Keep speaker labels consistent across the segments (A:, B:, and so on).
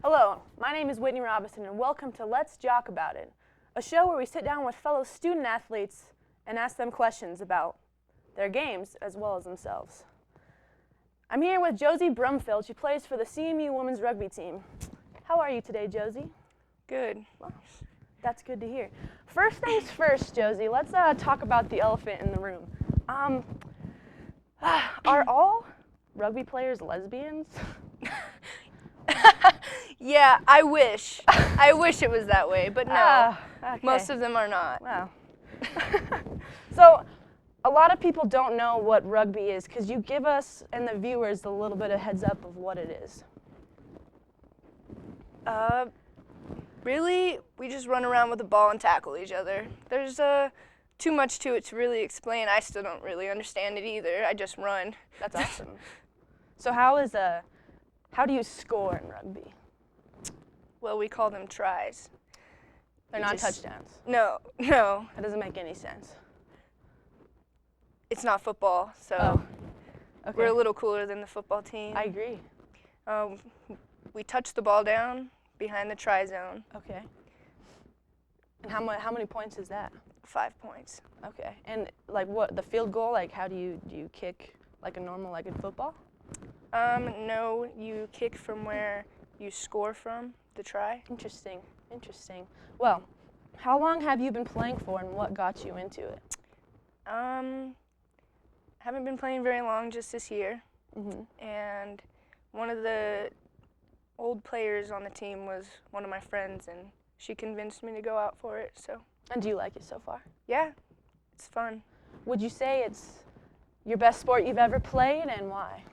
A: Hello, my name is Whitney Robison, and welcome to Let's Jock About It, a show where we sit down with fellow student athletes and ask them questions about their games as well as themselves. I'm here with Josie Brumfield. She plays for the CMU women's rugby team. How are you today, Josie?
B: Good.
A: Well, that's good to hear. First things first, Josie, let's talk about the elephant in the room. Are all rugby players lesbians?
B: Yeah, I wish. I wish it was that way, but no.
A: Okay.
B: Most of them are not.
A: Wow. So, a lot of people don't know what rugby is. Could you give us and the viewers a little bit of heads up of what it is?
B: Really, we just run around with a ball and tackle each other. There's too much to it to really explain. I still don't really understand it either. I just run.
A: That's awesome. So how do you score in rugby?
B: Well, we call them tries.
A: They're not touchdowns.
B: No.
A: That doesn't make any sense.
B: It's not football, so
A: Okay.
B: we're a little cooler than the football team.
A: I agree.
B: We touch the ball down behind the try zone.
A: Okay. And how many points is that?
B: 5 points.
A: Okay. And like what, the field goal, like how do you kick like a normal, like in football?
B: No, you kick from where you score from the try.
A: Interesting. Well, how long have you been playing for and what got you into it?
B: Haven't been playing very long, just this year.
A: Mm-hmm.
B: And one of the old players on the team was one of my friends, and she convinced me to go out for it. So.
A: And do you like it so far?
B: Yeah, it's fun.
A: Would you say it's your best sport you've ever played, and why?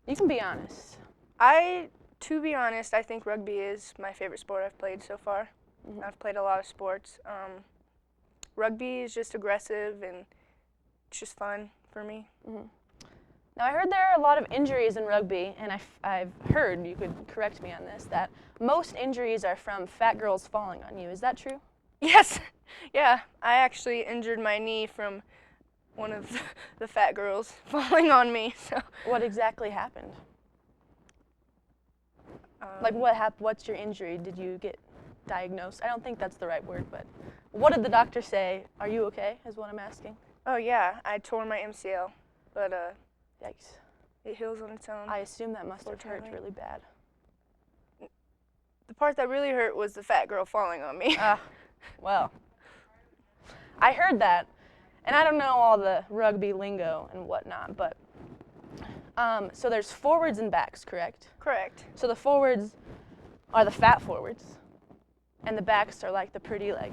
A: You can be honest.
B: To be honest, I think rugby is my favorite sport I've played so far.
A: Mm-hmm.
B: I've played a lot of sports. Rugby is just aggressive and it's just fun for me.
A: Mm-hmm. Now, I heard there are a lot of injuries in rugby, and I've heard, you could correct me on this, that most injuries are from fat girls falling on you. Is that true?
B: Yes. Yeah, I actually injured my knee from one of the fat girls falling on me. So.
A: What exactly happened? Like what's your injury? Did you get diagnosed? I don't think that's the right word, but what did the doctor say? Are you okay, is what I'm asking.
B: Oh yeah, I tore my MCL, but
A: Yikes.
B: it heals on its own.
A: I assume that must have hurt really bad.
B: The part that really hurt was the fat girl falling on me.
A: Well, I heard that, and I don't know all the rugby lingo and whatnot, but so there's forwards and backs, correct?
B: Correct.
A: So the forwards are the fat forwards, and the backs are like the pretty, like,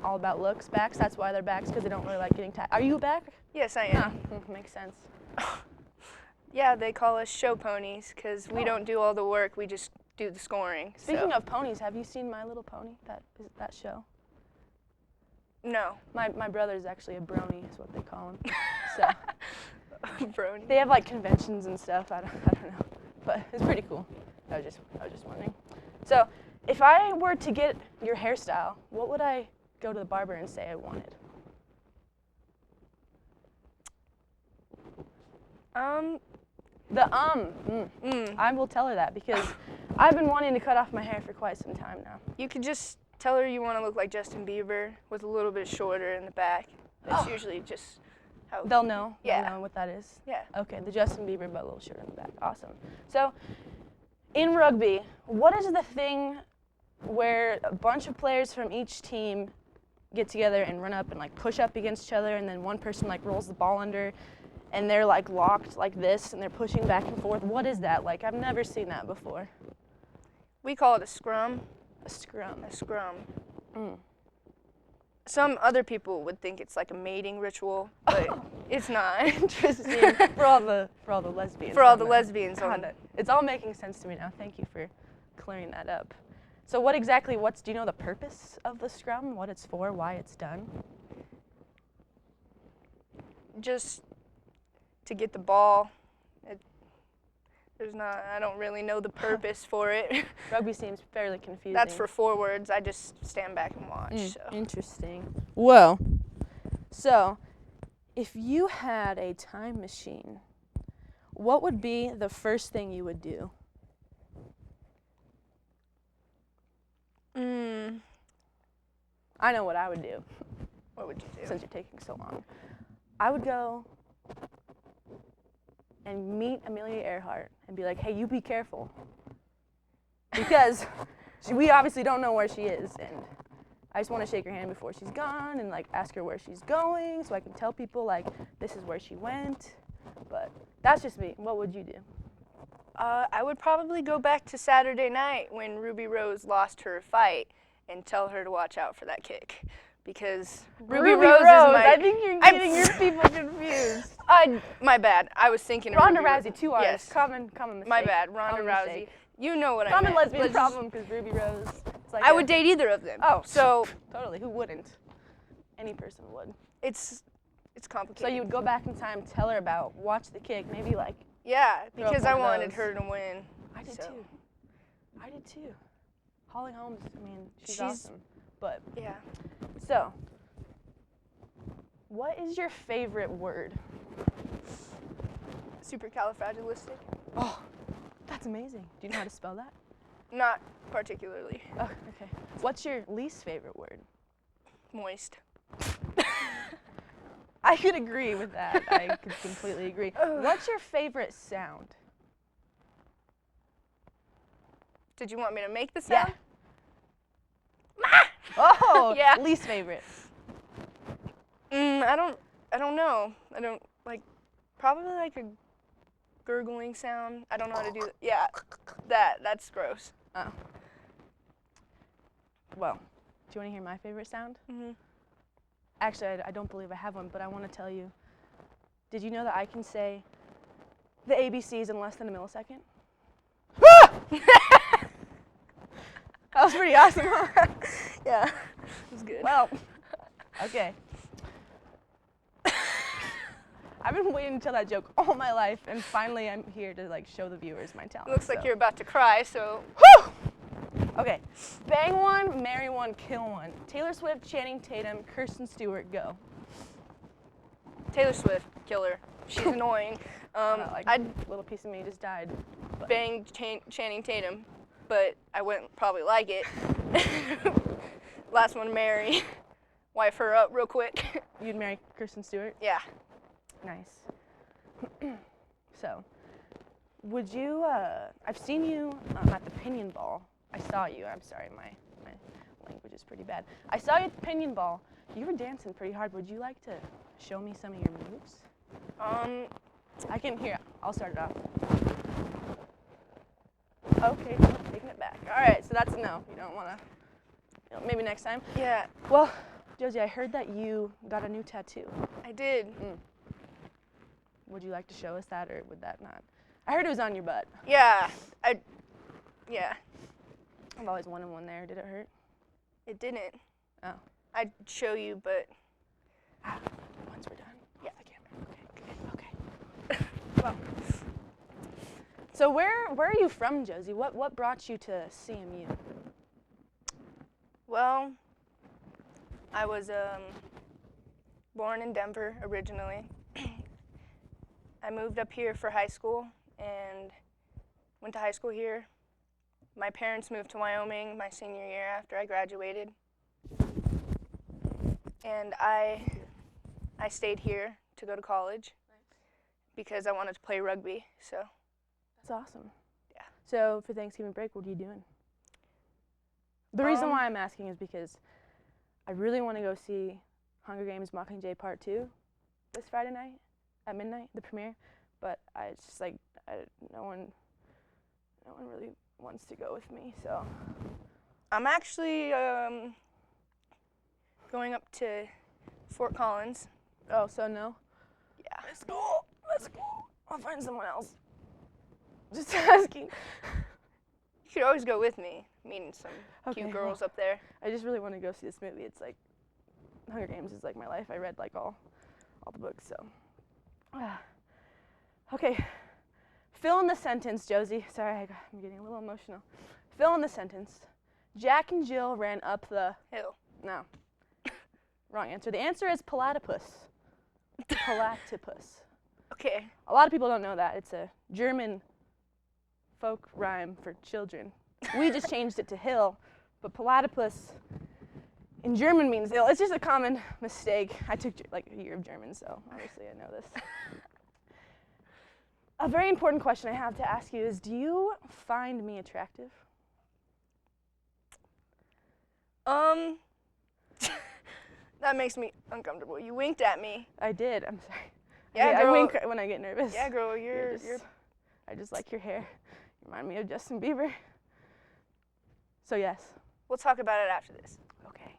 A: all about looks backs. That's why they're backs, because they don't really like getting tagged. Are you a back?
B: Yes, I am.
A: Makes sense.
B: Yeah, they call us show ponies because we don't do all the work. We just do the scoring.
A: Speaking of ponies, have you seen My Little Pony? That show?
B: No.
A: My brother's actually a brony, is what they call him. So
B: Brony.
A: they have like conventions and stuff. I don't know, but it's pretty cool. I was just wondering. So, if I were to get your hairstyle, what would I go to the barber and say I wanted? I will tell her that because I've been wanting to cut off my hair for quite some time now.
B: You could just tell her you want to look like Justin Bieber with a little bit shorter in the back. That's usually just how.
A: They'll know.
B: Yeah.
A: They'll know what that is.
B: Yeah.
A: Okay, the Justin Bieber, but a little shorter in the back. Awesome. So, in rugby, what is the thing where a bunch of players from each team get together and run up and like push up against each other, and then one person like rolls the ball under, and they're like locked like this, and they're pushing back and forth? What is that like? I've never seen that before.
B: We call it a scrum.
A: A scrum.
B: A scrum.
A: Mm.
B: Some other people would think it's like a mating ritual, but it's not.
A: Interesting. for all the lesbians.
B: For all the lesbians on it.
A: It's all making sense to me now. Thank you for clearing that up. So do you know the purpose of the scrum? What it's for, why it's done?
B: Just to get the ball. I don't really know the purpose for it.
A: Rugby seems fairly confusing.
B: That's for forwards. I just stand back and watch. So.
A: Interesting. Well, so if you had a time machine, what would be the first thing you would do? I know what I would do.
B: What would you do?
A: Since you're taking so long. I would go and meet Amelia Earhart and be like, hey, you be careful. Because we obviously don't know where she is, and I just want to shake her hand before she's gone and like ask her where she's going so I can tell people like this is where she went. But that's just me. What would you do?
B: I would probably go back to Saturday night when Ruby Rose lost her fight and tell her to watch out for that kick. Because Ruby Rose is my...
A: I think you're getting your people confused.
B: My bad. I was thinking of
A: Ronda
B: Ruby
A: Rousey, 2 R's.
B: Yes.
A: Common mistake.
B: My bad. Ronda Rousey.
A: Mistake.
B: You know what I
A: Common
B: meant.
A: lesbian problem because Ruby Rose. It's like
B: I would date either of them.
A: Oh,
B: so
A: totally. Who wouldn't? Any person would.
B: It's complicated.
A: So you would go back in time, tell her about, watch the kick, maybe like.
B: Yeah, because I wanted
A: those.
B: her to win.
A: I did too. I did too. Holly Holmes, I mean, she's awesome. But
B: yeah.
A: So, what is your favorite word?
B: Supercalifragilistic.
A: Oh, that's amazing. Do you know how to spell that?
B: Not particularly.
A: Oh, okay. What's your least favorite word?
B: Moist.
A: I could agree with that. I could completely agree. What's your favorite sound?
B: Did you want me to make the sound?
A: Yeah. Oh,
B: yeah.
A: Least favorite.
B: I don't know. I don't like, probably like a gurgling sound. I don't know how to do that. Yeah, that's gross.
A: Oh. Well, do you want to hear my favorite sound?
B: Mm-hmm.
A: Actually, I don't believe I have one, but I want to tell you. Did you know that I can say the ABCs in less than a millisecond? That was pretty awesome, huh?
B: Yeah, it was good.
A: Well, okay. I've been waiting to tell that joke all my life, and finally I'm here to like show the viewers my talent.
B: Looks like you're about to cry, so.
A: Whew! Okay, bang one, marry one, kill one. Taylor Swift, Channing Tatum, Kirsten Stewart, go.
B: Taylor Swift, killer. She's annoying.
A: I'd little piece of me just died. But.
B: Bang Channing Tatum, but I wouldn't probably like it. Last one, marry. Wife her up real quick.
A: You'd marry Kirsten Stewart?
B: Yeah.
A: Nice. So, would you, I've seen you at the Pinion Ball. I saw you. I'm sorry, my language is pretty bad. I saw you at the Pinion Ball. You were dancing pretty hard. Would you like to show me some of your moves?
B: I
A: can hear. I'll start it off. Okay, taking it back. All right, so that's a no. You don't want to, maybe next time.
B: Yeah.
A: Well, Josie, I heard that you got a new tattoo.
B: I did.
A: Would you like to show us that, or would that not? I heard it was on your butt.
B: Yeah. Yeah.
A: I've always wanted one there. Did it hurt?
B: It didn't.
A: Oh.
B: I'd show you, but.
A: Once we're done.
B: Yeah.
A: Okay. Well. So where are you from, Josie? What brought you to CMU?
B: Well, I was born in Denver originally. I moved up here for high school and went to high school here. My parents moved to Wyoming my senior year after I graduated. And I stayed here to go to college because I wanted to play rugby, so.
A: That's awesome.
B: Yeah.
A: So for Thanksgiving break, what are you doing? The reason why I'm asking is because I really want to go see Hunger Games Mockingjay Part 2 this Friday night at midnight, the premiere, but it's just like no one really wants to go with me, so.
B: I'm actually going up to Fort Collins.
A: Oh, so no?
B: Yeah.
A: Let's go. I'll find someone else. Just asking.
B: You could always go with me, meeting some cute girls up there.
A: I just really want to go see this movie. It's like, Hunger Games is like my life. I read like all the books, so. Okay, fill in the sentence, Josie. Sorry, I'm getting a little emotional. Fill in the sentence. Jack and Jill ran up the
B: hill.
A: No. Wrong answer. The answer is platypus. Platypus.
B: Okay.
A: A lot of people don't know that. It's a German folk rhyme for children. We just changed it to hill, but platypus in German means ill. It's just a common mistake. I took like a year of German, so obviously I know this. A very important question I have to ask you is, do you find me attractive?
B: That makes me uncomfortable. You winked at me.
A: I did. I'm sorry.
B: Yeah,
A: I
B: girl.
A: wink when I get nervous.
B: Yeah, girl,
A: I just like your hair. You remind me of Justin Bieber. So yes.
B: We'll talk about it after this.
A: Okay.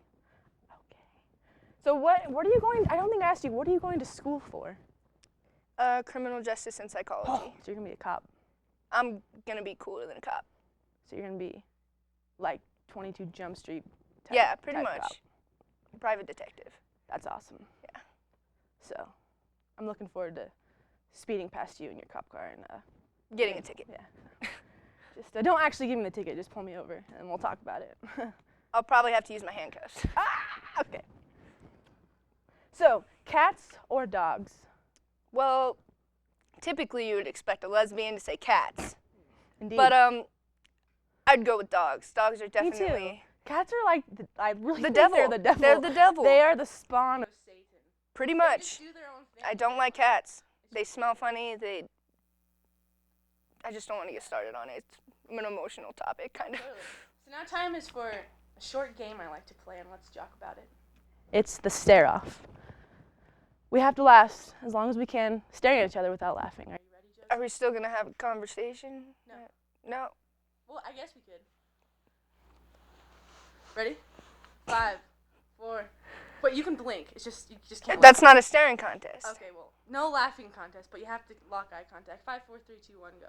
A: So what are you going? I don't think I asked you. What are you going to school for?
B: Criminal justice and psychology.
A: Oh, so you're gonna be a cop.
B: I'm gonna be cooler than a cop.
A: So you're gonna be like 22 Jump Street.
B: Yeah, pretty
A: type
B: much.
A: Cop.
B: Private detective.
A: That's awesome.
B: Yeah.
A: So, I'm looking forward to speeding past you in your cop car and
B: Getting a ticket.
A: Yeah. Just don't actually give me the ticket. Just pull me over and we'll talk about it.
B: I'll probably have to use my handcuffs.
A: Okay. So, cats or dogs?
B: Well, typically you would expect a lesbian to say cats.
A: Indeed.
B: But I'd go with dogs. Dogs are
A: Me
B: definitely
A: too. Cats are like I really
B: the
A: think
B: devil.
A: they're the devil.
B: They're the devil.
A: They are the spawn of Satan.
B: Pretty
A: They
B: much.
A: just do their own thing.
B: I don't like cats. They smell funny. I just don't want to get started on it. It's an emotional topic, kind of.
A: Totally. So now time is for a short game I like to play, and let's jock about it. It's the stare-off. We have to last as long as we can, staring at each other without laughing. Are you ready, Josie?
B: Are we still gonna have a conversation?
A: No.
B: No.
A: Well, I guess we could. Ready? 5, 4. But you can blink. It's just you just can't.
B: That's not a staring contest.
A: Okay, well, no laughing contest, but you have to lock eye contact. 5, 4, 3, 2, 1, go.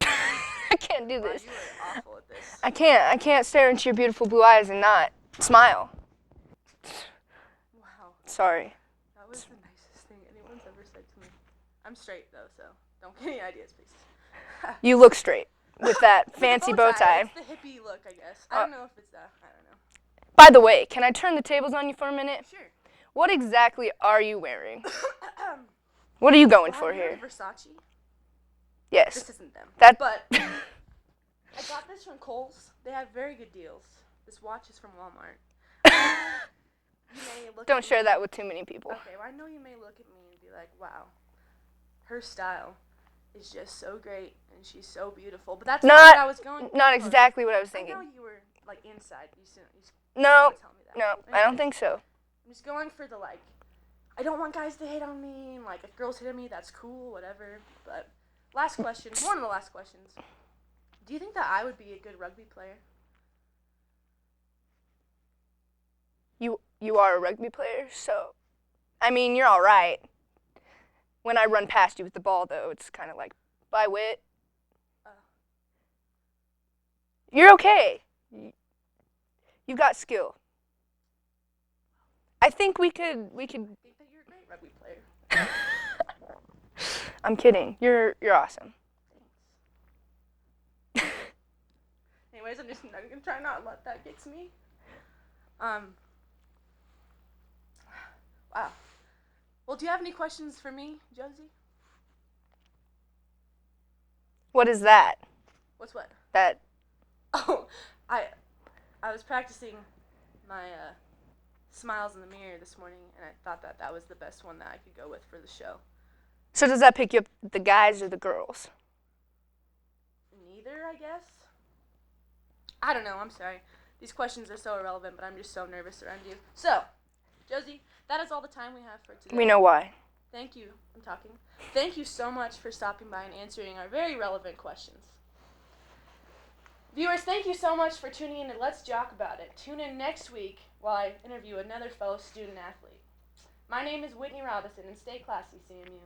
B: I can't do
A: Wow,
B: this.
A: you are awful at this.
B: I can't stare into your beautiful blue eyes and not smile.
A: Wow,
B: Sorry.
A: that was the nicest thing anyone's ever said to me. I'm straight though, so don't get any ideas, please.
B: You look straight with that fancy bow tie.
A: It's the hippie look, I guess. I don't know if it's that. I don't know.
B: By the way, can I turn the tables on you for a minute?
A: Sure.
B: What exactly are you wearing? What are you going for
A: Have you heard
B: here?
A: of Versace?
B: Yes.
A: This isn't them.
B: But
A: I got this from Kohl's. They have very good deals. This watch is from Walmart. You may look
B: don't
A: at
B: share
A: me-
B: that with too many people.
A: Okay, well, I know you may look at me and be like, wow, her style is just so great and she's so beautiful. But that's not what I was going
B: Not
A: for.
B: exactly what I was
A: I
B: thinking.
A: know you were like inside. You
B: No,
A: tell me that.
B: no, I don't
A: Anyways,
B: think so.
A: I'm just going for the like, I don't want guys to hate on me. And, like, if girls hit on me, that's cool, whatever. But last question, one of the last questions. Do you think that I would be a good rugby player?
B: You are a rugby player, so I mean you're all right. When I run past you with the ball, though, it's kind of like, bye, Whit. You're okay. You've got skill. I think we could.
A: I think that you're a great rugby player.
B: I'm kidding. You're awesome.
A: Thanks. Anyways, I'm gonna try not to let that get to me. Wow. Well, do you have any questions for me, Josie?
B: What is that?
A: What's what?
B: That
A: Oh, I was practicing my smiles in the mirror this morning, and I thought that was the best one that I could go with for the show.
B: So does that pick you up the guys or the girls?
A: Neither, I guess. I don't know. I'm sorry. These questions are so irrelevant, but I'm just so nervous around you. So, Josie, that is all the time we have for today.
B: We know why.
A: Thank you. I'm talking. Thank you so much for stopping by and answering our very relevant questions. Viewers, thank you so much for tuning in to Let's Jock About It. Tune in next week while I interview another fellow student athlete. My name is Whitney Robison, and stay classy, CMU.